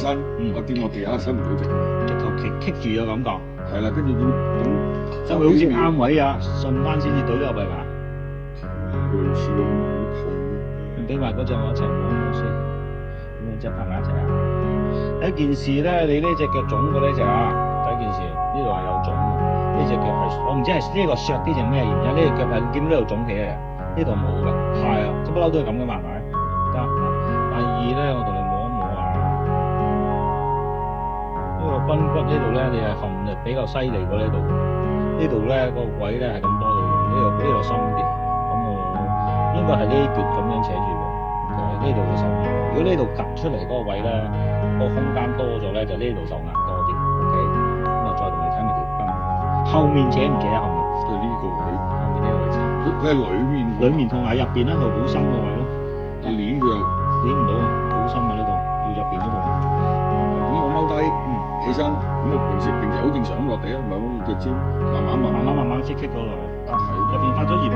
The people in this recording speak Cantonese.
身，我見我地下伸唔到直，直頭棘住嘅感覺。係啦，跟住就會好似啱位啊，順翻先至懟落去嘛。類似咁好痛。你俾埋嗰隻我一齊摸摸先，咁兩隻拍埋一齊啊！第一件事咧，你呢隻腳腫嘅呢隻啊，第一件事呢度係有腫嘅，呢隻腳係我唔知係呢個削啲定咩原因，呢隻腳係見到呢度腫起嚟，呢度冇㗎，係啊，不嬲都係咁嘅嘛，係咪？得。第二咧，我同你摸一摸啊，呢個髕骨呢度咧，你係含力比較犀利過呢度，呢度咧個位咧係咁多度，呢度深啲，咁我應該係呢橛咁樣扯住喎，呢度會受硬。如果呢度趌出嚟嗰個位咧，個空間多咗咧，就呢度受硬多啲。OK， 咁啊再同你睇埋條筋，後面扯唔扯啊？後面就呢個位，後面呢個位置，佢係裏面痛啊，入邊咧度好深個位咯，你攣佢又攣唔到，好深啊呢度，要入邊嗰度。咁我踎低，起身，咁我平時好正常咁落地啊，唔係好腳尖，慢慢慢慢棘嗰度，係入邊發咗炎。